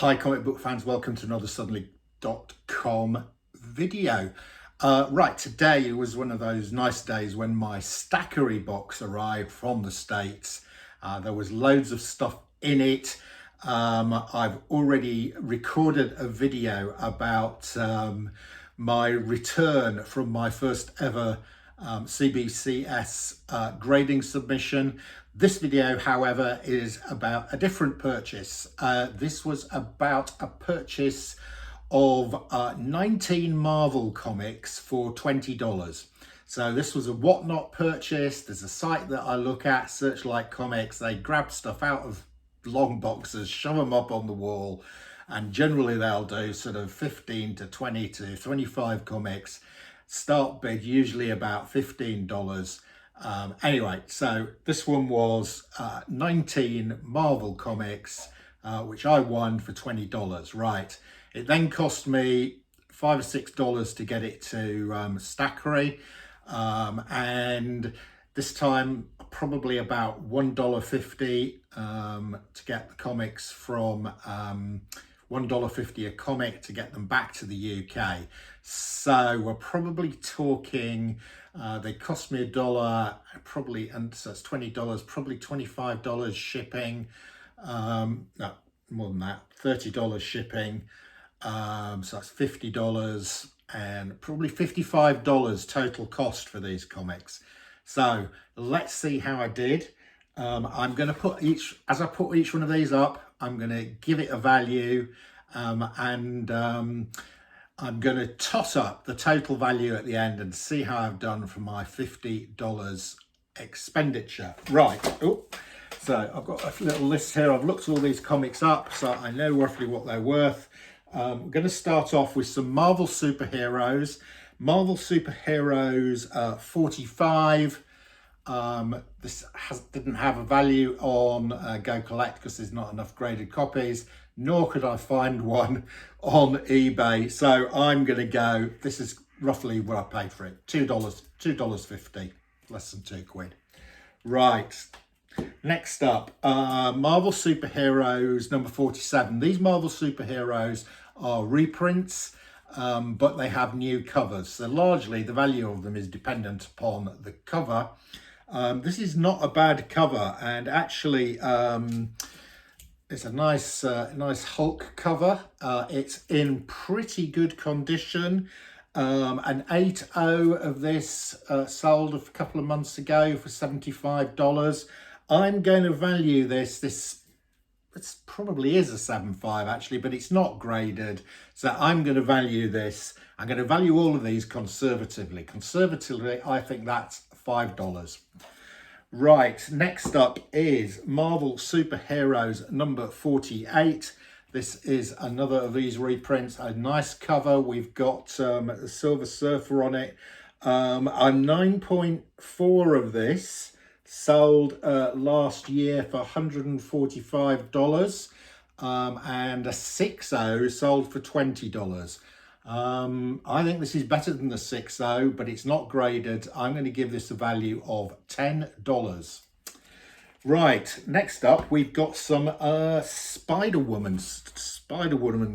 Hi comic book fans, welcome to another suddenly.com video. Right, today was one of those nice days when my Stackery box arrived from the States. There was loads of stuff in it. I've already recorded a video about my return from my first ever CBCS grading submission. This video, however, is about a different purchase. This was about a purchase of 19 Marvel comics for $20. So this was a whatnot purchase. There's a site that I look at, Searchlight Comics. They grab stuff out of long boxes, shove them up on the wall, and generally they'll do sort of 15 to 20 to 25 comics. Start bid usually about $15. Anyway, so this one was 19 Marvel comics, which I won for $20. Right. It then cost me $5 or $6 to get it to Stackery, and this time probably about $1.50 to get the comics from $1.50 a comic to get them back to the UK. So we're probably talking, they cost me $1, probably, and so it's $20, probably $25 shipping, no, more than that, $30 shipping, so that's $50 and probably $55 total cost for these comics. So let's see how I did. I'm going to put as I put each one of these up, I'm going to give it a value, and I'm going to toss up the total value at the end and see how I've done for my $50 expenditure. Right. Oh, so I've got a little list here. I've looked all these comics up, so I know roughly what they're worth. We're going to start off with some Marvel Superheroes. Marvel Superheroes 45. This didn't have a value on Go Collect because there's not enough graded copies, nor could I find one on eBay. So I'm going to go, this is roughly what I paid for it, $2.50, less than £2. Right. Next up, Marvel Superheroes number 47. These Marvel Superheroes are reprints, but they have new covers. So largely the value of them is dependent upon the cover. This is not a bad cover, and actually it's a nice Hulk cover. It's in pretty good condition. An 8.0 of this sold a couple of months ago for $75. I'm going to value this probably is a 7.5 actually, but it's not graded. So I'm going to value this. I'm going to value all of these conservatively. Conservatively, I think that's $5. Right, next up is Marvel Superheroes number 48. This is another of these reprints, a nice cover. We've got the Silver Surfer on it. A 9.4 of this sold last year for $145, and a 6.0 sold for $20. I think this is better than the 6.0, but it's not graded. I'm going to give this a value of $10. Right, next up we've got some Spider-Woman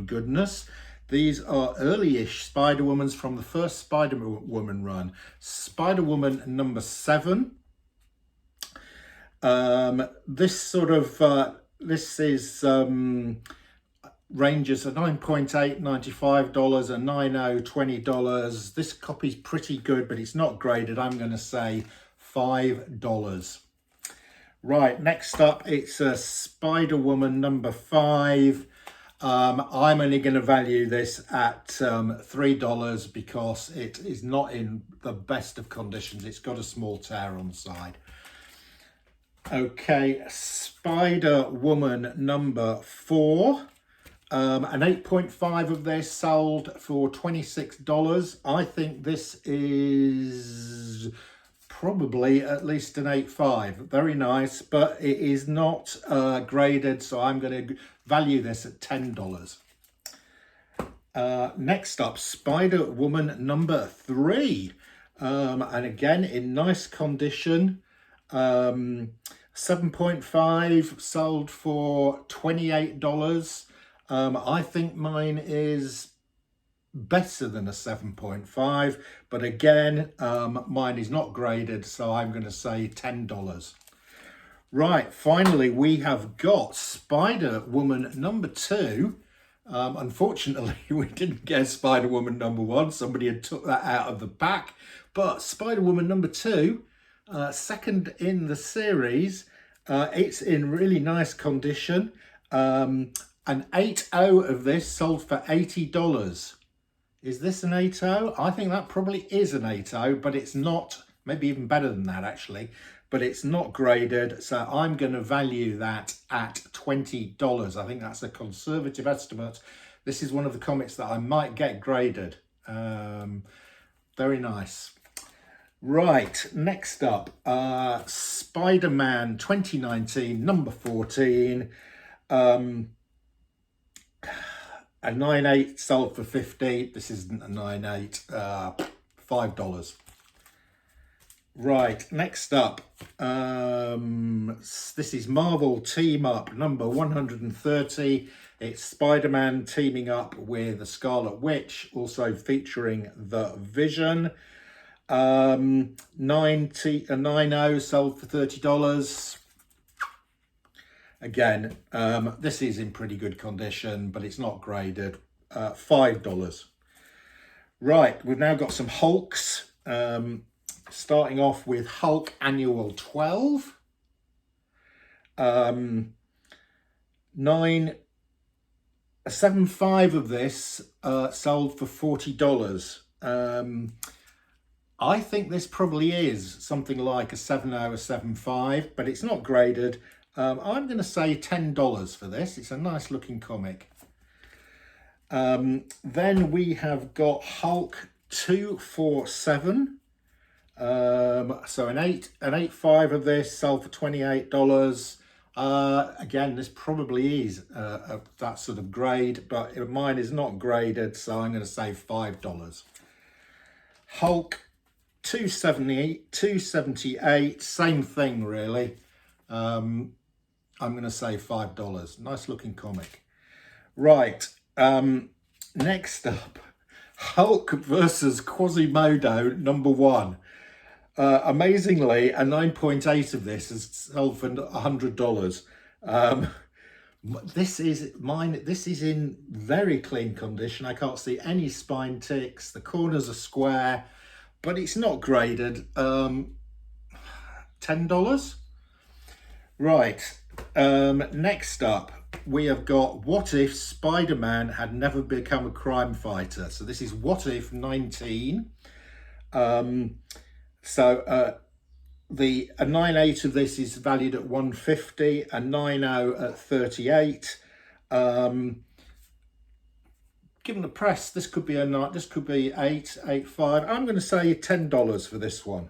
goodness. These are early-ish Spider-Womans from the first Spider-Woman run. Spider-Woman number 7. This sort of this is ranges a 9.8 $95, a 9.0 $20. This copy's pretty good, but it's not graded. I'm going to say $5. Right, next up it's a Spider-Woman number 5. I'm only going to value this at $3 because it is not in the best of conditions. It's got a small tear on the side. Okay, Spider-Woman number 4. An 8.5 of this sold for $26. I think this is probably at least an 8.5. Very nice, but it is not graded, so I'm going to value this at $10. Next up, Spider-Woman number 3. And again, in nice condition. 7.5 sold for $28. I think mine is better than a 7.5, but again, mine is not graded, so I'm going to say $10. Right, finally, we have got Spider-Woman number 2. Unfortunately, we didn't get Spider-Woman number 1. Somebody had took that out of the pack. But Spider-Woman number 2, second in the series, it's in really nice condition. An 8.0 of this sold for $80. Is this an 8.0? I think that probably is an 8.0, but it's not, maybe even better than that actually, but it's not graded. So I'm going to value that at $20. I think that's a conservative estimate. This is one of the comics that I might get graded. Very nice. Right, next up, Spider-Man 2019, number 14. A 9.8 sold for $50. This isn't a 9.8, $5. Right, next up, this is Marvel Team Up number 130. It's Spider-Man teaming up with the Scarlet Witch, also featuring the Vision. A 9.0 sold for $30. Again, this is in pretty good condition, but it's not graded. $5. Right, we've now got some Hulks. Starting off with Hulk Annual 12. A 7.5 of this sold for $40. I think this probably is something like a 7.0, a 7.5, but it's not graded. I'm going to say $10 for this. It's a nice looking comic. Then we have got Hulk 247. So an 8.5 of this sold for $28. Again, this probably is that sort of grade, but mine is not graded, so I'm going to say $5. Hulk 278, same thing really. I'm going to say $5. Nice looking comic. Right, next up, Hulk versus Quasimodo number 1. Amazingly, a 9.8 of this is sold for $100. This is mine. This is in very clean condition. I can't see any spine ticks. The corners are square, but it's not graded. $10. Right. Next up, we have got What If Spider-Man Had Never Become a Crime Fighter. So this is What If 19. So a 9.8 of this is valued at $150, a 9.0 at $38. Given the press, this could be 8.5. I'm going to say $10 for this one.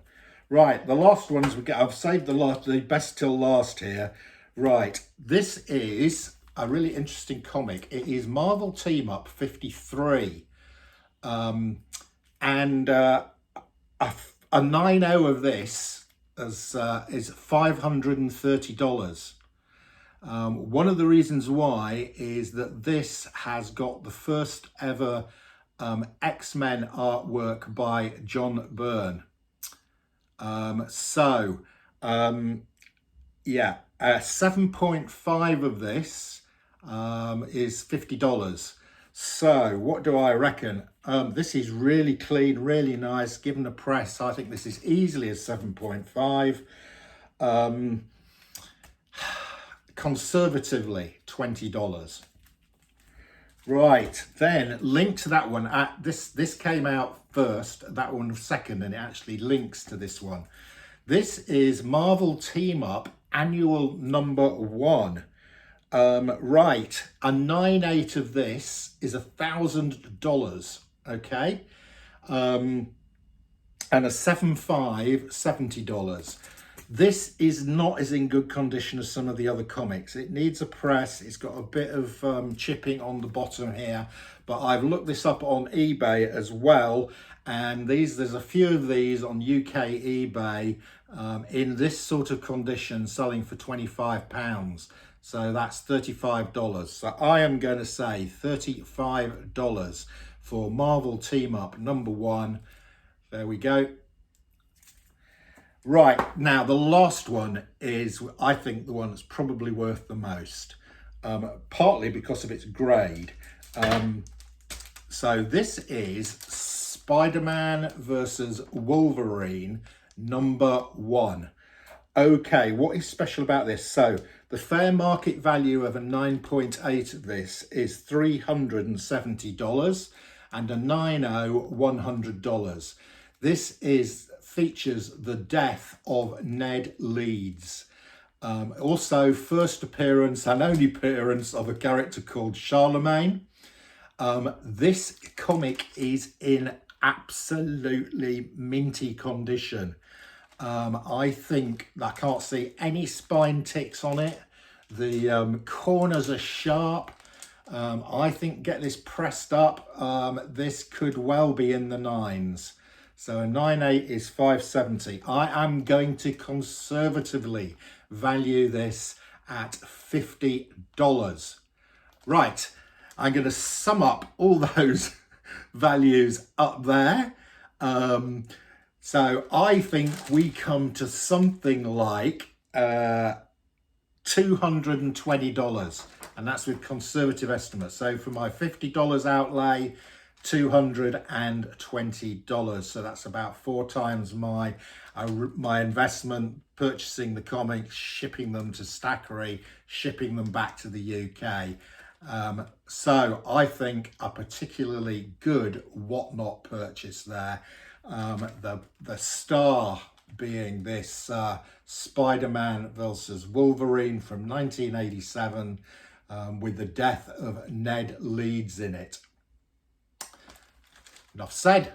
Right, the last ones we get. I've saved the best till last here. Right, this is a really interesting comic. It is Marvel Team Up 53, and a 9.0 of this is $530. One of the reasons why is that this has got the first ever X-Men artwork by John Byrne. Yeah, 7.5 of this is $50. So what do I reckon? This is really clean, really nice. Given the press, I think this is easily a 7.5. Conservatively, $20. Right, then link to that one. This came out first, that one second, and it actually links to this one. This is Marvel Team Up Annual number 1. Right, a 9.8 of this is $1,000, okay? And a 7.5, $70. This is not as in good condition as some of the other comics. It needs a press. It's got a bit of chipping on the bottom here, but I've looked this up on eBay as well, and there's a few of these on UK eBay in this sort of condition selling for £25. So that's $35. So I am going to say $35 for Marvel Team Up #1. There we go. Right, now the last one is, I think, the one that's probably worth the most, partly because of its grade. So this is Spider-Man versus Wolverine #1. Okay, what is special about this? So the fair market value of a 9.8 of this is $370 and a 9.0 $100. This features the death of Ned Leeds. Also first appearance and only appearance of a character called Charlemagne. This comic is in absolutely minty condition. I think I can't see any spine ticks on it. The corners are sharp. I think get this pressed up, this could well be in the 9s. So a 9.8 is $570. I am going to conservatively value this at $50. Right, I'm going to sum up all those values up there. So I think we come to something like $220, and that's with conservative estimates. So for my $50 outlay, $220. So that's about 4 times my investment, purchasing the comics, shipping them to Stackery, shipping them back to the UK. So I think a particularly good whatnot purchase there. The star being this Spider-Man versus Wolverine from 1987 with the death of Ned Leeds in it. Enough said.